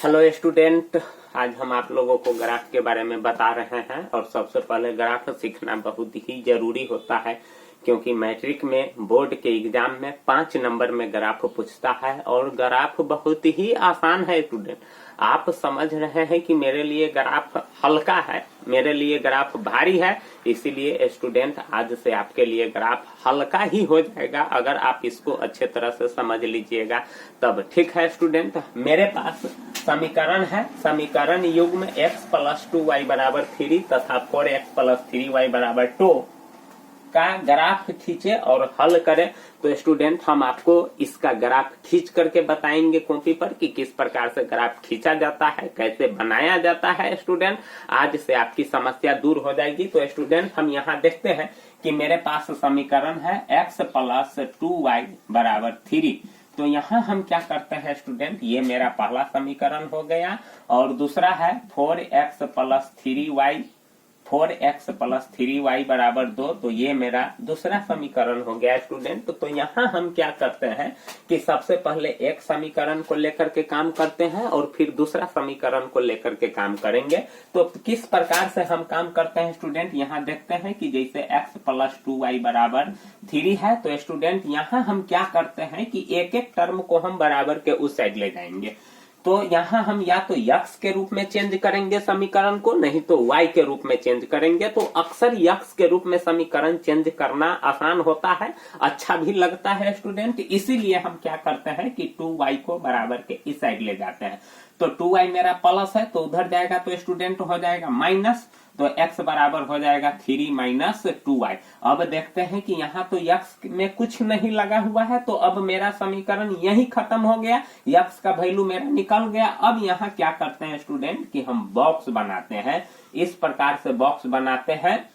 Hello student, आज हम आप लोगों को ग्राफ के बारे में बता रहे हैं। और सबसे पहले ग्राफ सीखना बहुत ही जरूरी होता है, क्योंकि मैट्रिक में बोर्ड के एग्जाम में 5 नंबर में ग्राफ पूछता है। और ग्राफ बहुत ही आसान है स्टूडेंट। आप समझ रहे हैं कि मेरे लिए ग्राफ हल्का है, मेरे लिए ग्राफ भारी है, इसीलिए स्टूडेंट आज से आपके लिए ग्राफ हल्का ही हो जाएगा अगर आप इसको अच्छे तरह से समझ लीजिएगा तब। ठीक है स्टूडेंट, मेरे पास समीकरण है। समीकरण युग्म x + 2y = 3 तथा 4x + 3y = 2 का ग्राफ खींचे और हल करें। तो स्टूडेंट हम आपको इसका ग्राफ खींच करके बताएंगे कॉपी पर कि किस प्रकार से ग्राफ खींचा जाता है, कैसे बनाया जाता है। स्टूडेंट आज से आपकी समस्या दूर हो जाएगी। तो स्टूडेंट हम यहाँ देखते हैं कि मेरे पास समीकरण है x + 2y = 3। तो यहाँ हम क्या करते हैं स्टूडेंट, ये मेरा पहला समीकरण हो गया। और दूसरा है 4x + 3y = 2। तो ये मेरा दूसरा समीकरण हो गया स्टूडेंट। तो यहाँ हम क्या करते हैं कि सबसे पहले एक समीकरण को लेकर के काम करते हैं और फिर दूसरा समीकरण को लेकर के काम करेंगे। तो किस प्रकार से हम काम करते हैं स्टूडेंट, यहाँ देखते हैं कि जैसे x + 2y = 3 है। तो स्टूडेंट यहाँ हम क्या करते हैं कि एक एक टर्म को हम बराबर के उस साइड ले जाएंगे। तो यहाँ हम या तो x के रूप में चेंज करेंगे समीकरण को, नहीं तो y के रूप में चेंज करेंगे। तो अक्सर x के रूप में समीकरण चेंज करना आसान होता है, अच्छा भी लगता है स्टूडेंट। इसीलिए हम क्या करते हैं कि 2y को बराबर के इस साइड ले जाते हैं। तो 2y मेरा प्लस है तो उधर जाएगा तो स्टूडेंट हो जाएगा माइनस। तो x बराबर हो जाएगा 3 - 2y। अब देखते हैं कि यहाँ तो x में कुछ नहीं लगा हुआ है, तो अब मेरा समीकरण यही खत्म हो गया, x का वैल्यू मेरा निकल गया। अब यहाँ क्या करते हैं स्टूडेंट कि हम बॉक्स बनाते हैं। इस प्रकार से बॉक्स बनाते हैं,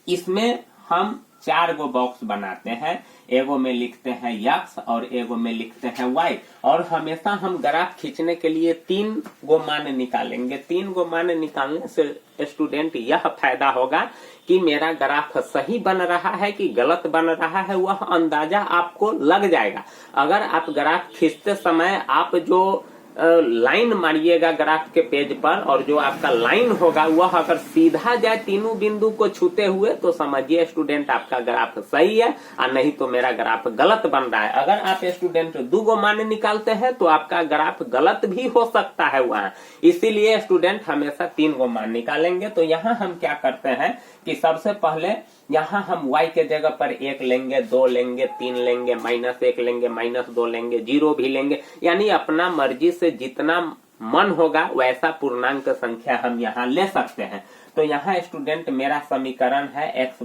इसमें हम 4 गो बॉक्स बनाते हैं। एगो में लिखते हैं x और एगो में लिखते हैं y। और हमेशा हम ग्राफ खींचने के लिए 3 गो मान निकालेंगे। 3 गो मान निकालने से स्टूडेंट यह फायदा होगा कि मेरा ग्राफ सही बन रहा है कि गलत बन रहा है, वह अंदाजा आपको लग जाएगा। अगर आप ग्राफ खींचते समय आप जो लाइन मारिएगा ग्राफ के पेज पर, और जो आपका लाइन होगा वह अगर सीधा जाए तीनों बिंदु को छूते हुए, तो समझिए स्टूडेंट आपका ग्राफ सही है, और नहीं तो मेरा ग्राफ गलत बन रहा है। अगर आप स्टूडेंट 2 गो मान निकालते हैं तो आपका ग्राफ गलत भी हो सकता है वहां। इसीलिए स्टूडेंट हमेशा 3 गो मान निकालेंगे। तो यहाँ हम क्या करते हैं कि सबसे पहले यहाँ हम y के जगह पर 1 लेंगे, 2 लेंगे, 3 लेंगे, -1 लेंगे, -2 लेंगे, 0 भी लेंगे। यानी अपना मर्जी से जितना मन होगा वैसा पूर्णांक संख्या हम यहाँ ले सकते हैं। तो यहाँ स्टूडेंट मेरा समीकरण है x =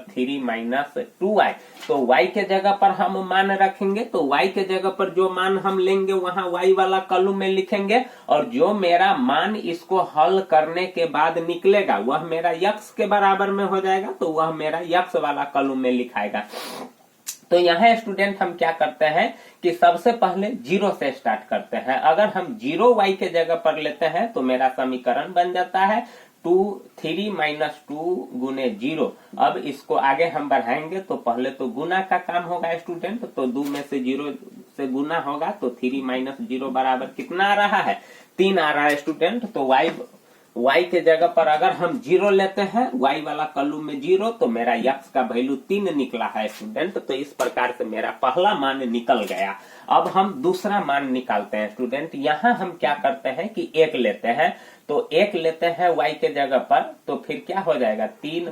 3 - 2y। तो y के जगह पर हम मान रखेंगे, तो y के जगह पर जो मान हम लेंगे वहां y वाला कॉलम में लिखेंगे, और जो मेरा मान इसको हल करने के बाद निकलेगा वह मेरा x के बराबर में हो जाएगा, तो वह मेरा x वाला कॉलम में लिखाएगा। तो यहाँ स्टूडेंट हम क्या करते हैं कि सबसे पहले 0 से स्टार्ट करते हैं। अगर हम 0 y के जगह पर लेते हैं तो मेरा समीकरण बन जाता है 3 - 2 गुने 0। अब इसको आगे हम बढ़ाएंगे तो पहले तो गुना का काम होगा स्टूडेंट। तो 2 में से 0 से गुना होगा तो 3 - 0 बराबर कितना आ रहा है, 3 आ रहा है स्टूडेंट। तो y के जगह पर अगर हम 0 लेते हैं, y वाला कॉलम में 0, तो मेरा x का वैल्यू 3 निकला है स्टूडेंट। तो इस प्रकार से मेरा पहला मान निकल गया। अब हम दूसरा मान निकालते हैं स्टूडेंट। यहाँ हम क्या करते हैं कि 1 लेते हैं, तो 1 लेते हैं y के जगह पर, तो फिर क्या हो जाएगा 3 -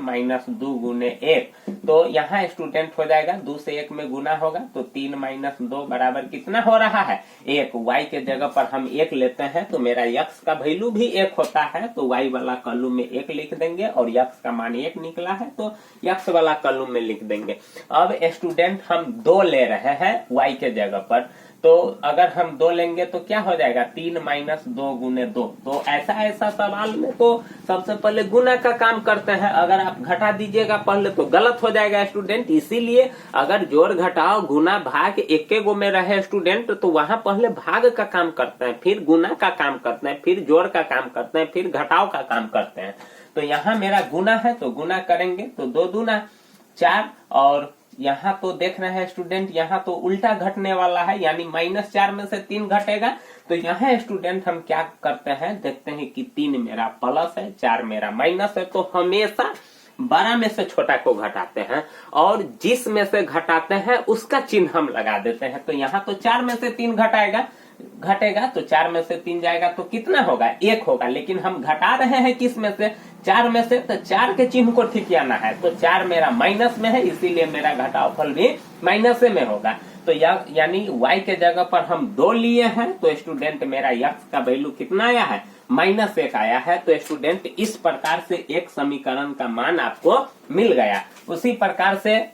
2 गुने 1। तो यहाँ स्टूडेंट हो जाएगा 2 से 1 में गुना होगा, तो 3 - 2 बराबर कितना हो रहा है 1। y के जगह पर हम 1 लेते हैं तो मेरा x का वैल्यू भी 1 होता है, तो y वाला कॉलम में 1 लिख देंगे, और x का मान 1 निकला है तो x वाला कॉलम में लिख देंगे। अब स्टूडेंट हम 2 ले रहे हैं y के जगह पर, तो अगर हम 2 लेंगे तो क्या हो जाएगा 3 - 2 गुने 2। तो ऐसा सवाल में तो सबसे पहले गुना का काम करते हैं। अगर आप घटा दीजिएगा पहले तो गलत हो जाएगा स्टूडेंट। इसीलिए अगर जोड़ घटाओ गुना भाग एक गो में रहे स्टूडेंट, तो वहां पहले भाग का काम करते हैं, फिर गुना का काम करते हैं, फिर जोड़ का काम करते हैं, फिर घटाव का काम करते हैं। तो यहाँ मेरा गुना है तो गुना करेंगे तो 2 दूना 4, और यहाँ तो देख रहे हैं स्टूडेंट, यहाँ तो उल्टा घटने वाला है, यानी -4 में से 3 घटेगा। तो यहाँ स्टूडेंट हम क्या करते हैं, देखते हैं कि 3 मेरा प्लस है, 4 मेरा माइनस है। तो हमेशा बड़ा में से छोटा को घटाते हैं और जिस में से घटाते हैं उसका चिन्ह हम लगा देते हैं। तो यहाँ तो 4 में से 3 घटेगा तो 4 में से 3 जाएगा तो कितना होगा, 1 होगा। लेकिन हम घटा रहे हैं किस में से, 4 में से, तो 4 के चिन्ह को ठिकाना है। तो 4 मेरा माइनस में है, इसीलिए मेरा घटावफल भी माइनस में होगा। तो यानी y के जगह पर हम 2 लिए हैं, तो स्टूडेंट मेरा x का वैल्यू कितना आया है, -1 आया है। तो स्टूडेंट इस प्रकार से एक समीकरण का मान आपको मिल गया। उसी प्रकार से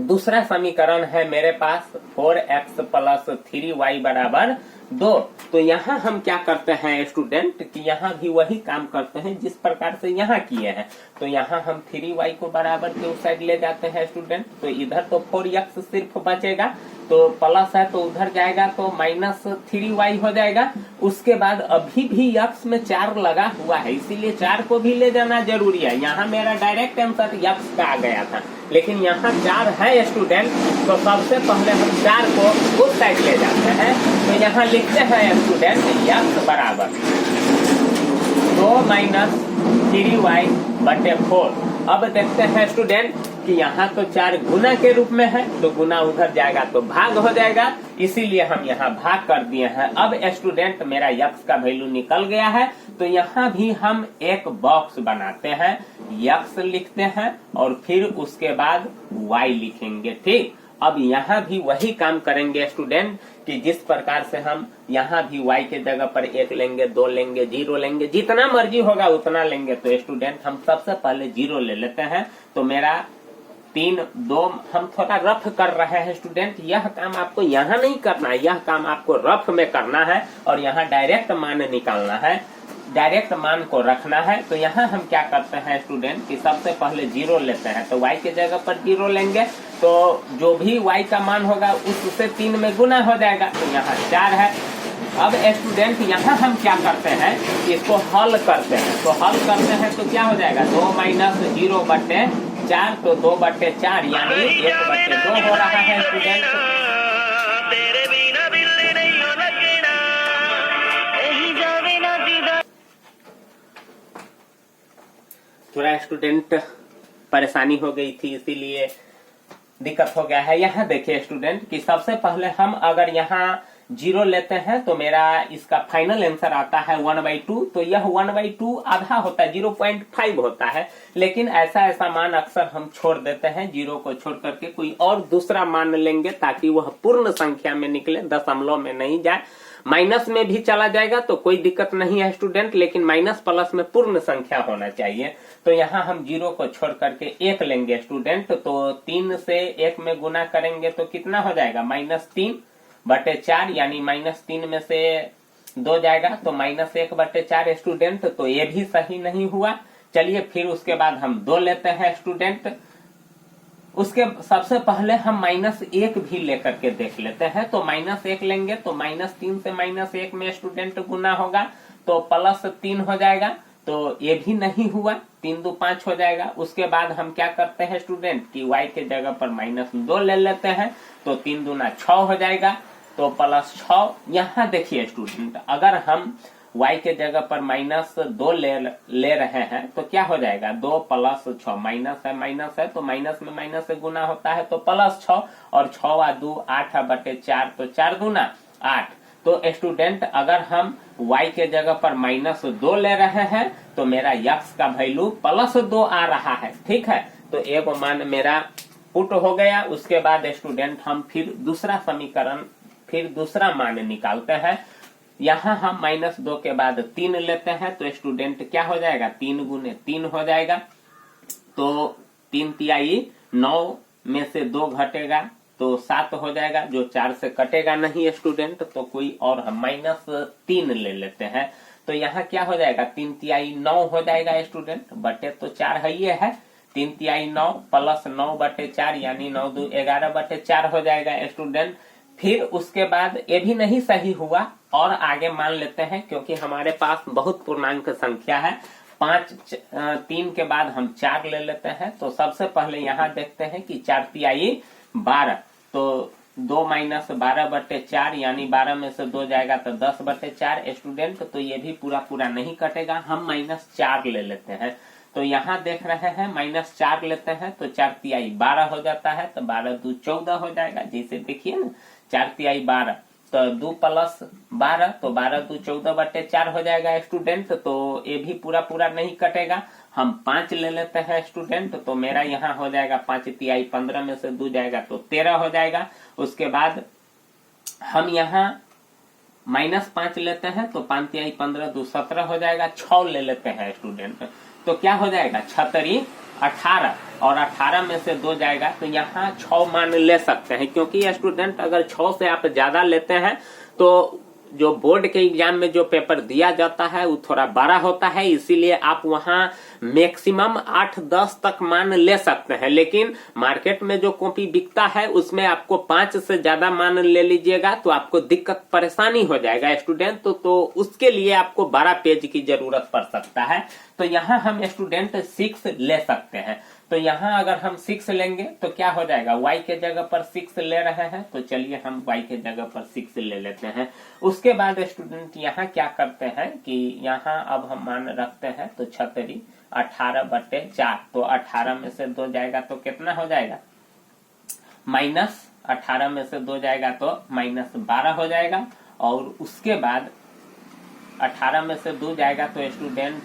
दूसरा समीकरण है मेरे पास 4x + 3y = 2। तो यहाँ हम क्या करते हैं स्टूडेंट कि यहाँ भी वही काम करते हैं जिस प्रकार से यहाँ किए हैं। तो यहाँ हम 3y को बराबर के उस साइड ले जाते हैं स्टूडेंट। तो इधर तो 4x सिर्फ बचेगा, तो प्लस है तो उधर जाएगा तो -3y हो जाएगा। उसके बाद अभी भी x में 4 लगा हुआ है, इसीलिए 4 को भी ले जाना जरूरी है। यहाँ मेरा डायरेक्ट आंसर x का आ गया था, लेकिन यहाँ 4 है स्टूडेंट, तो सबसे पहले हम 4 को उस साइड ले जाते हैं। तो यहाँ लिखते हैं स्टूडेंट x बराबर 2 - 3y/4। अब देखते हैं स्टूडेंट कि यहाँ तो 4 गुना के रूप में है, तो गुना उधर जाएगा तो भाग हो जाएगा, इसीलिए हम यहाँ भाग कर दिए हैं। अब स्टूडेंट मेरा x का वैल्यू निकल गया है, तो यहाँ भी हम एक बॉक्स बनाते हैं, x लिखते हैं और फिर उसके बाद y लिखेंगे। ठीक, अब यहाँ भी वही काम करेंगे स्टूडेंट कि जिस प्रकार से हम यहाँ भी y के जगह पर 1 लेंगे, 2 लेंगे, 0 लेंगे, जितना मर्जी होगा उतना लेंगे। तो स्टूडेंट हम सबसे पहले 0 ले लेते हैं। तो मेरा 3, 2 हम थोड़ा रफ कर रहे हैं स्टूडेंट, यह काम आपको यहाँ नहीं करना है, यह काम आपको रफ में करना है और यहाँ डायरेक्ट मान निकालना है, डायरेक्ट मान को रखना है। तो यहाँ हम क्या करते हैं स्टूडेंट कि सबसे पहले 0 लेते हैं। तो y के जगह पर 0 लेंगे, तो जो भी y का मान होगा उससे 3 में गुना हो जाएगा। तो यहाँ 4 है। अब स्टूडेंट यहाँ हम क्या करते हैं, इसको हल करते हैं। तो हल करते हैं तो क्या हो जाएगा, 2 - 0/4, तो 2/4 यानी 1/2 हो रहा है स्टूडेंट। थोड़ा स्टूडेंट परेशानी हो गई थी, इसीलिए दिक्कत हो गया है। यहाँ देखिए स्टूडेंट कि सबसे पहले हम अगर यहाँ 0 लेते हैं तो मेरा इसका फाइनल आंसर आता है 1/2। तो यह 1/2 आधा होता है, 0.5 होता है। लेकिन ऐसा मान अक्सर हम छोड़ देते हैं, 0 को छोड़ करके कोई और दूसरा मान लेंगे ताकि वह पूर्ण संख्या में निकले, दशमलव में नहीं जाए। माइनस में भी चला जाएगा तो कोई दिक्कत नहीं है स्टूडेंट, लेकिन माइनस प्लस में पूर्ण संख्या होना चाहिए। तो यहाँ हम 0 को छोड़ करके 1 लेंगे स्टूडेंट। तो 3 से 1 में गुना करेंगे तो कितना हो जाएगा, -3/4, यानी -3 में से 2 जाएगा तो -1/4 स्टूडेंट। तो ये भी सही नहीं हुआ। चलिए फिर उसके बाद हम 2 लेते हैं स्टूडेंट। उसके सबसे पहले हम -1 भी लेकर के देख लेते हैं। तो -1 लेंगे तो -3 से -1 में स्टूडेंट गुना होगा तो +3 हो जाएगा। तो ये भी नहीं हुआ, 3 2 5 हो जाएगा। उसके बाद हम क्या करते हैं स्टूडेंट कि y के जगह पर -2 ले लेते हैं, तो 3 दूना 6 हो जाएगा, तो +6। यहाँ देखिए स्टूडेंट, अगर हम y के जगह पर -2 ले रहे हैं तो क्या हो जाएगा, 2 + 6, माइनस है तो माइनस में माइनस से गुना होता है तो +6, और 6 2 8/4, तो 4 दूना 8। तो स्टूडेंट अगर हम y के जगह पर -2 ले रहे हैं तो मेरा x का वैल्यू +2 आ रहा है। ठीक है, तो एक मान मेरा पुट हो गया। उसके बाद स्टूडेंट हम फिर दूसरा समीकरण, फिर दूसरा मान निकालते हैं। यहाँ हम -2 के बाद 3 लेते हैं तो स्टूडेंट क्या हो जाएगा, 3 × 3 हो जाएगा। तो 3 तिहाई 9 में से 2 घटेगा तो 7 हो जाएगा, जो 4 से कटेगा नहीं स्टूडेंट। तो कोई और हम -3 ले लेते हैं। तो यहाँ क्या हो जाएगा, 3 तिहाई 9 हो जाएगा स्टूडेंट, बटे तो 4 है ये है, 3 तिहाई 9 + 9/4 यानी 9 2 11/4 हो जाएगा स्टूडेंट। फिर उसके बाद ये भी नहीं सही हुआ और आगे मान लेते हैं, क्योंकि हमारे पास बहुत पूर्णांक संख्या है। 3 के बाद हम 4 ले लेते हैं। तो सबसे पहले यहाँ देखते हैं कि 4 तिहाई 12, तो 2 माइनस 12/4 यानी 12 में से 2 जाएगा तो 10/4 स्टूडेंट। तो ये भी पूरा पूरा नहीं कटेगा, हम -4 ले लेते हैं। तो यहाँ देख रहे हैं -4 लेते हैं तो 4 तिहाई 12 हो जाता है, तो 12 2 14 हो जाएगा। जैसे देखिए ना 4 तिहाई 12 तो 2 प्लस 12 तो 12 2 14/4 हो जाएगा स्टूडेंट। तो ये भी पूरा पूरा नहीं कटेगा, हम 5 ले लेते हैं स्टूडेंट। तो मेरा यहाँ हो जाएगा 5 तिहाई 15 में से 2 जाएगा तो 13 हो जाएगा। उसके बाद हम यहाँ -5 लेते हैं तो 5 तिहाई 15 2 17 हो जाएगा। 6 ले लेते हैं स्टूडेंट तो क्या हो जाएगा 6 18 और 18 में से 2 जाएगा तो यहाँ 6 मान ले सकते हैं, क्योंकि स्टूडेंट अगर 6 से आप ज्यादा लेते हैं तो जो बोर्ड के एग्जाम में जो पेपर दिया जाता है वो थोड़ा बड़ा होता है, इसीलिए आप वहाँ मैक्सिमम 8-10 तक मान ले सकते हैं। लेकिन मार्केट में जो कॉपी बिकता है उसमें आपको 5 से ज्यादा मान ले लीजिएगा तो आपको दिक्कत परेशानी हो जाएगा स्टूडेंट। तो उसके लिए आपको बड़ा पेज की जरूरत पड़ सकता है। तो यहाँ हम स्टूडेंट 6 ले सकते हैं। तो यहाँ अगर हम 6 लेंगे तो क्या हो जाएगा, y के जगह पर 6 ले रहे हैं तो चलिए हम y के जगह पर 6 ले लेते हैं। उसके बाद स्टूडेंट यहाँ क्या करते हैं कि यहाँ अब हम मान रखते हैं तो 6 18/4, तो 18 में से 2 जाएगा तो कितना हो जाएगा -18 में से 2 जाएगा तो -12 हो जाएगा। और उसके बाद 18 में से 2 जाएगा तो स्टूडेंट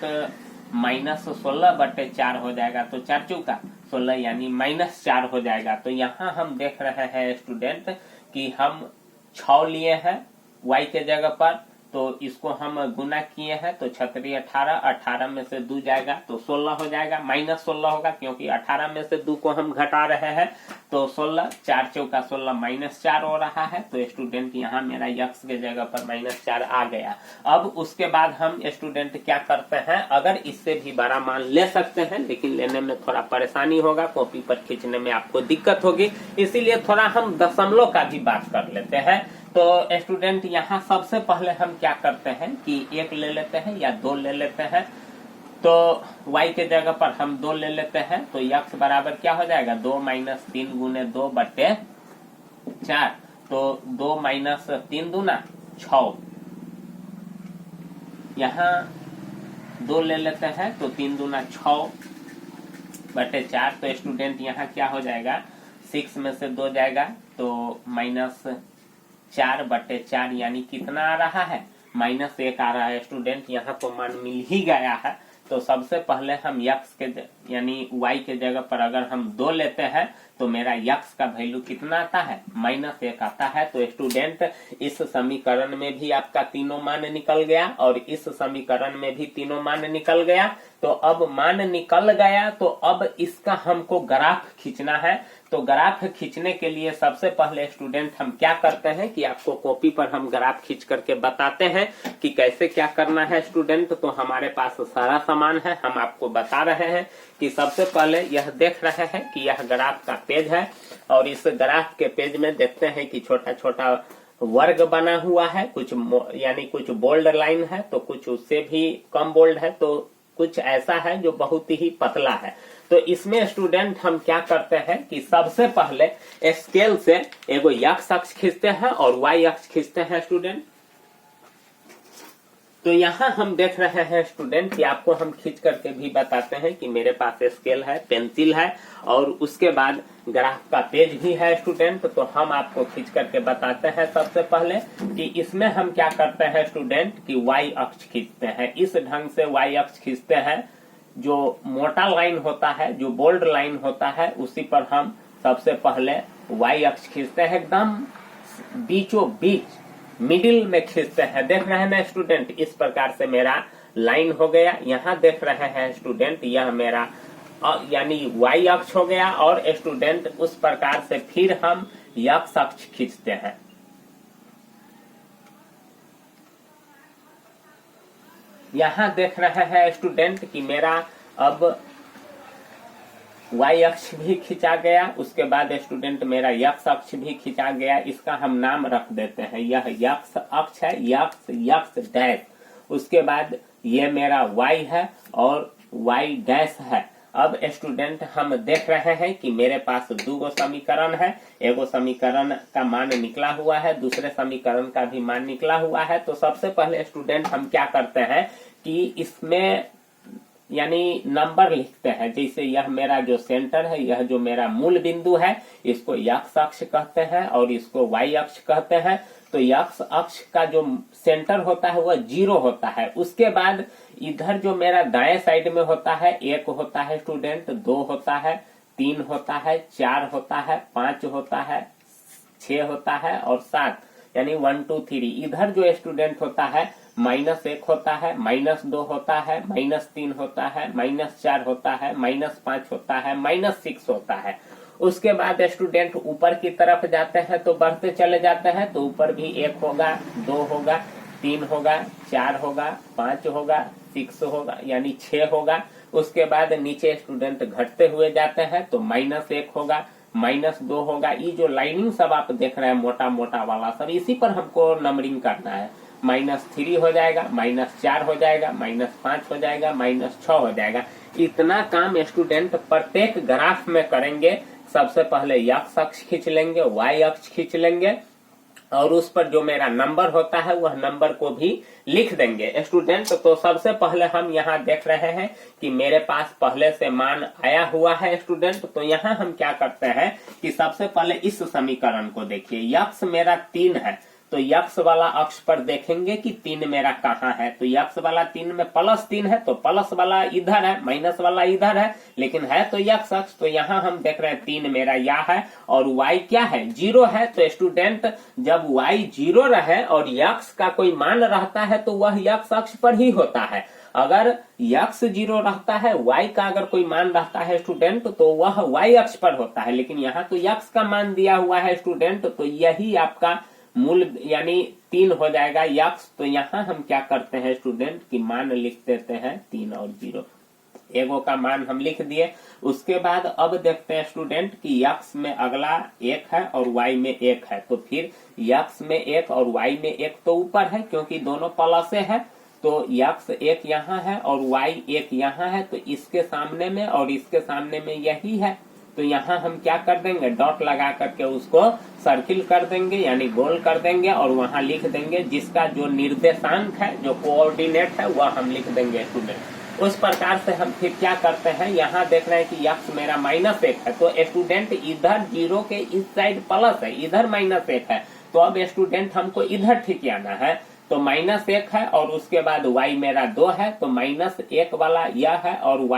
-16/4 हो जाएगा। तो 4 चौका 16 यानी -4 हो जाएगा। तो यहाँ हम देख रहे हैं स्टूडेंट कि हम 6 लिए हैं y के जगह पर, तो इसको हम गुना किए हैं तो 6 18, 18 में से 2 जाएगा तो 16 हो जाएगा, -16 होगा क्योंकि 18 में से 2 को हम घटा रहे हैं तो 16, 4 चौका 16 -4 हो रहा है। तो स्टूडेंट यहाँ मेरा x के जगह पर -4 आ गया। अब उसके बाद हम स्टूडेंट क्या करते हैं, अगर इससे भी बड़ा मान ले सकते हैं लेकिन लेने में थोड़ा परेशानी होगा, कॉपी पर खींचने में आपको दिक्कत होगी, इसीलिए थोड़ा हम दशमलव का भी बात कर लेते हैं। तो स्टूडेंट यहाँ सबसे पहले हम क्या करते हैं कि 1 ले लेते हैं या 2 ले लेते हैं। तो y के जगह पर हम 2 ले लेते हैं तो x बराबर क्या हो जाएगा 2 - 3 × 2/4, तो 2 - 3 दूना 6। यहाँ 2 ले लेते हैं तो 3 दूना 6/4, तो स्टूडेंट यहाँ क्या हो जाएगा 6 में से 2 जाएगा तो -4/4 यानी कितना आ रहा है -1 आ रहा है स्टूडेंट। यहाँ तो मान मिल ही गया है। तो सबसे पहले हम x के यानी y के जगह पर अगर हम 2 लेते हैं तो मेरा x का वैल्यू कितना आता है -1 आता है। तो स्टूडेंट इस समीकरण में भी आपका तीनों मान निकल गया और इस समीकरण में भी तीनों मान निकल गया। तो अब मान निकल गया तो अब इसका हमको ग्राफ खींचना है। तो ग्राफ खींचने के लिए सबसे पहले स्टूडेंट हम क्या करते हैं कि आपको कॉपी पर हम ग्राफ खींच करके बताते हैं कि कैसे क्या करना है स्टूडेंट। तो हमारे पास सारा सामान है, हम आपको बता रहे हैं कि सबसे पहले यह देख रहे हैं कि यह ग्राफ का पेज है और इस ग्राफ के पेज में देखते हैं कि छोटा छोटा वर्ग बना हुआ है, कुछ यानी कुछ बोल्ड लाइन है तो कुछ उससे भी कम बोल्ड है, तो कुछ ऐसा है जो बहुत ही पतला है। तो इसमें स्टूडेंट हम क्या करते हैं कि सबसे पहले स्केल से एगो x अक्ष खींचते हैं और y अक्ष खींचते हैं स्टूडेंट। तो यहाँ हम देख रहे हैं स्टूडेंट कि आपको हम खींच करके भी बताते हैं कि मेरे पास स्केल है, पेंसिल है और उसके बाद ग्राफ का पेज भी है स्टूडेंट। तो हम आपको खींच करके बताते हैं सबसे पहले कि इसमें हम क्या करते हैं स्टूडेंट कि y अक्ष खींचते हैं। इस ढंग से y अक्ष खींचते हैं, जो मोटा लाइन होता है, जो बोल्ड लाइन होता है, उसी पर हम सबसे पहले y अक्ष खींचते हैं, एकदम बीचों बीच मिडिल में खींचते हैं। देख रहे हैं ना स्टूडेंट, इस प्रकार से मेरा लाइन हो गया। यहाँ देख रहे हैं स्टूडेंट, यह मेरा यानी y अक्ष हो गया और स्टूडेंट उस प्रकार से फिर हम x अक्ष खींचते हैं। यहाँ देख रहे हैं स्टूडेंट कि मेरा अब y अक्ष भी खींचा गया, उसके बाद स्टूडेंट मेरा x अक्ष भी खींचा गया। इसका हम नाम रख देते हैं, यह x अक्ष है, x डैश उसके बाद ये मेरा y है और y डैश है। अब स्टूडेंट हम देख रहे हैं कि मेरे पास दो समीकरण है, एगो समीकरण का मान निकला हुआ है, दूसरे समीकरण का भी मान निकला हुआ है। तो सबसे पहले स्टूडेंट हम क्या करते हैं कि इसमें यानी नंबर लिखते हैं। जैसे यह मेरा जो सेंटर है, यह जो मेरा मूल बिंदु है, इसको x अक्ष कहते हैं और इसको y अक्ष कहते हैं। तो x अक्ष का जो सेंटर होता है वह 0 होता है। उसके बाद इधर जो मेरा दाएं साइड में होता है, 1 होता है स्टूडेंट, 2 होता है, 3 होता है, 4 होता है, 5 होता है, 6 होता है और 7 यानी 1 2 3। इधर जो स्टूडेंट होता है -1 होता है, -2 होता है, -3 होता है, -4 होता है, -5 होता है, -6 होता है। उसके बाद स्टूडेंट ऊपर की तरफ जाते हैं तो बढ़ते चले जाते हैं। तो ऊपर भी 1 होगा, 2 होगा, 3 होगा, 4 होगा, 5 होगा, 6 होगा यानी 6 होगा। उसके बाद नीचे स्टूडेंट घटते हुए जाते हैं तो -1 होगा, -2 होगा। ये जो लाइनिंग सब आप देख रहे हैं मोटा मोटा वाला सब, इसी पर हमको नंबरिंग करना है। -3 हो जाएगा, -4 हो जाएगा, -5 हो जाएगा, -6 हो जाएगा। इतना काम स्टूडेंट प्रत्येक ग्राफ में करेंगे। सबसे पहले x अक्ष खींच लेंगे, y अक्ष खींच लेंगे और उस पर जो मेरा नंबर होता है वह नंबर को भी लिख देंगे स्टूडेंट। तो सबसे पहले हम यहाँ देख रहे हैं कि मेरे पास पहले से मान आया हुआ है स्टूडेंट। तो यहाँ हम क्या करते हैं कि सबसे पहले इस समीकरण को देखिए, x मेरा 3 है तो x वाला अक्ष पर देखेंगे कि 3 मेरा कहाँ है। तो x वाला 3 में +3 है तो प्लस वाला इधर है, माइनस वाला इधर है, लेकिन है तो x अक्ष। तो यहाँ हम देख रहे हैं 3 मेरा यह है और y क्या है, 0 है। तो स्टूडेंट जब y 0 रहे और x का कोई मान रहता है तो वह x अक्ष पर ही होता है। अगर x 0 रहता है, y का अगर कोई मान रहता है स्टूडेंट तो वह y अक्ष पर होता है। लेकिन यहाँ तो x का मान दिया हुआ है स्टूडेंट, तो यही आपका मूल यानी 3 हो जाएगा x। तो यहाँ हम क्या करते हैं स्टूडेंट कि मान लिख देते हैं 3 और 0, एगो का मान हम लिख दिए। उसके बाद अब देखते हैं स्टूडेंट कि x में अगला 1 है और y में 1 है। तो फिर x में 1 और y में 1 तो ऊपर है क्योंकि दोनों प्लसे है। तो x 1 यहाँ है और y 1 यहाँ है। तो इसके सामने में और इसके सामने में यही है। तो यहाँ हम क्या कर देंगे, डॉट लगा करके उसको सर्किल कर देंगे यानी गोल कर देंगे और वहां लिख देंगे जिसका जो निर्देशांक है, जो कोऑर्डिनेट है वह हम लिख देंगे स्टूडेंट। उस प्रकार से हम फिर क्या करते हैं, यहाँ देख रहे हैं कि x मेरा -1 है तो स्टूडेंट इधर 0 के इस साइड प्लस है, इधर -1 है। तो अब स्टूडेंट हमको इधर ठीक आना है। तो -1 है और उसके बाद y मेरा 2 है तो -1 वाला यह है और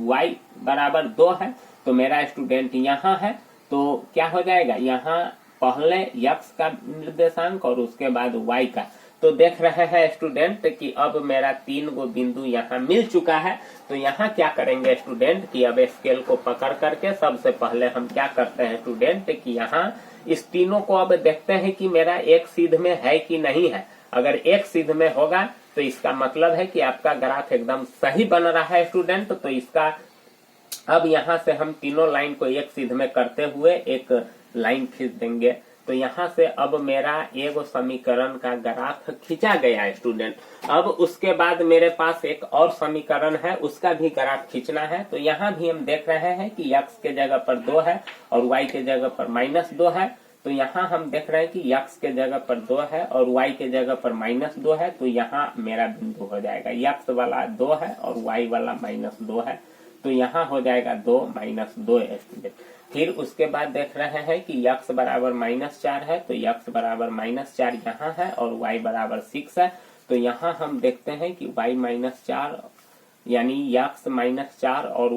y बराबर 2 है। तो मेरा स्टूडेंट यहाँ है तो क्या हो जाएगा, यहाँ पहले x का निर्देशांक और उसके बाद y का। तो देख रहे हैं स्टूडेंट कि अब मेरा 3 गो बिंदु यहाँ मिल चुका है। तो यहाँ क्या करेंगे स्टूडेंट कि अब स्केल को पकड़ करके सबसे पहले हम क्या करते हैं स्टूडेंट कि यहाँ इस तीनों को अब देखते हैं कि मेरा एक सीध में है कि नहीं है। अगर एक सीध में होगा तो इसका मतलब है कि आपका ग्राफ एकदम सही बन रहा है स्टूडेंट। तो इसका अब यहाँ से हम तीनों लाइन को एक सीध में करते हुए एक लाइन खींच देंगे। तो यहाँ से अब मेरा एगो समीकरण का ग्राफ खींचा गया है स्टूडेंट। अब उसके बाद मेरे पास एक और समीकरण है, उसका भी ग्राफ खींचना है। तो यहाँ भी हम देख रहे हैं कि x के जगह पर 2 है और y के जगह पर -2 है। तो यहाँ हम देख रहे हैं कि x के जगह पर 2 है और y के जगह पर -2 है। तो यहाँ मेरा बिंदु हो जाएगा, x वाला 2 है और y वाला -2 है। तो यहाँ हो जाएगा 2 -2 स्टूडेंट। फिर उसके बाद देख रहे हैं कि x बराबर -4 है तो x बराबर -4 यहाँ है और y बराबर 6 है। तो यहाँ हम देखते हैं कि y -4 यानी x -4 और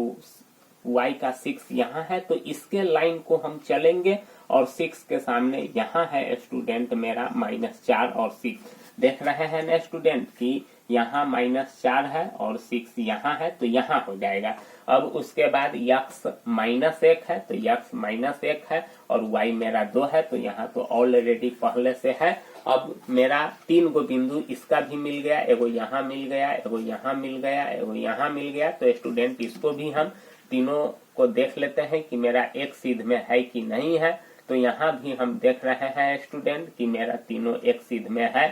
y का 6 यहाँ है। तो इसके लाइन को हम चलेंगे और 6 के सामने यहाँ है स्टूडेंट मेरा -4 और 6। देख रहे हैं ना स्टूडेंट कि यहाँ -4 है और 6 यहाँ है। तो यहाँ हो जाएगा। अब उसके बाद x -1 है तो x -1 है और y मेरा 2 है। तो यहाँ तो ऑलरेडी पहले से है। अब मेरा 3 गो बिंदु इसका भी मिल गया, एगो यहाँ मिल गया, एगो यहाँ मिल गया, एगो यहाँ मिल गया। तो स्टूडेंट इसको भी हम तीनों को देख लेते हैं कि मेरा एक सीध में है कि नहीं है। तो यहाँ भी हम देख रहे हैं स्टूडेंट कि मेरा तीनों एक सीध में है।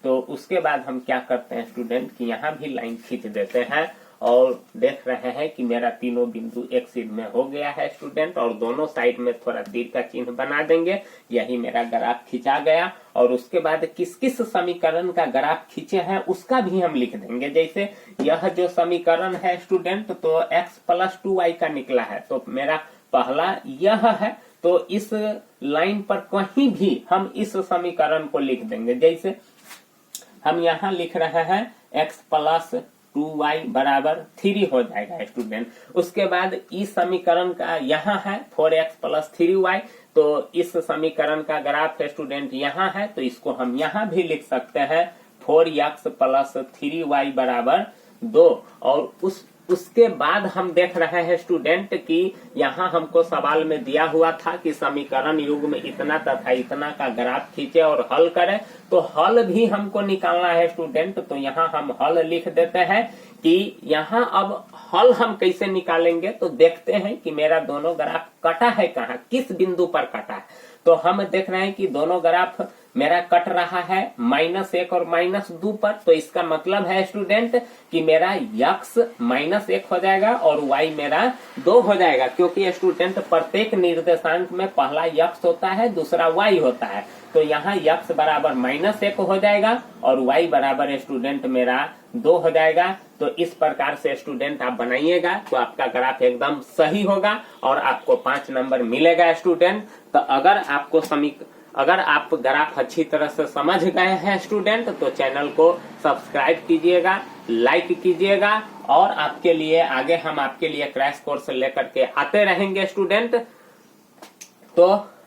तो उसके बाद हम क्या करते हैं स्टूडेंट कि यहाँ भी लाइन खींच देते हैं और देख रहे हैं कि मेरा तीनों बिंदु एक सीध में हो गया है स्टूडेंट, और दोनों साइड में थोड़ा तीर का चिन्ह बना देंगे। यही मेरा ग्राफ खींचा गया, और उसके बाद किस किस समीकरण का ग्राफ खींचे हैं उसका भी हम लिख देंगे। जैसे यह जो समीकरण है स्टूडेंट तो x + 2y का निकला है, तो मेरा पहला यह है, तो इस लाइन पर कहीं भी हम इस समीकरण को लिख देंगे। जैसे हम यहाँ लिख रहे हैं x + 2y = 3 हो जाएगा स्टूडेंट। उसके बाद इस समीकरण का यहाँ है 4x + 3y, तो इस समीकरण का ग्राफ है स्टूडेंट यहाँ है, तो इसको हम यहाँ भी लिख सकते हैं 4x + 3y = 2। और उसके बाद हम देख रहे हैं स्टूडेंट कि यहाँ हमको सवाल में दिया हुआ था कि समीकरण युग्म इतना तथा इतना का ग्राफ खींचे और हल करें, तो हल भी हमको निकालना है स्टूडेंट। तो यहाँ हम हल लिख देते हैं कि यहाँ अब हल हम कैसे निकालेंगे, तो देखते हैं कि मेरा दोनों ग्राफ कटा है कहाँ, किस बिंदु पर कटा है। तो हम देख रहे हैं कि दोनों ग्राफ मेरा कट रहा है -1 और -2 पर, तो इसका मतलब है स्टूडेंट कि मेरा x -1 हो जाएगा और y मेरा 2 हो जाएगा, क्योंकि स्टूडेंट प्रत्येक निर्देशांक में पहला x होता है, दूसरा y होता है। तो यहाँ x बराबर -1 हो जाएगा और y बराबर स्टूडेंट मेरा 2 हो जाएगा। तो इस प्रकार से स्टूडेंट आप बनाइएगा तो आपका ग्राफ एकदम सही होगा और आपको 5 नंबर मिलेगा स्टूडेंट। तो अगर आप ग्राफ अच्छी तरह से समझ गए हैं स्टूडेंट, तो चैनल को सब्सक्राइब कीजिएगा, लाइक कीजिएगा, और आपके लिए आगे हम आपके लिए क्रैश कोर्स लेकर के आते रहेंगे स्टूडेंट। तो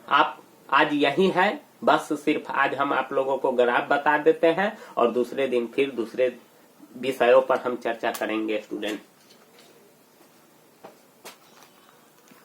आप आज यही है, बस सिर्फ आज हम आप लोगों को ग्राफ बता देते हैं और दूसरे दिन फिर दूसरे विषयों पर हम चर्चा करेंगे स्टूडेंट।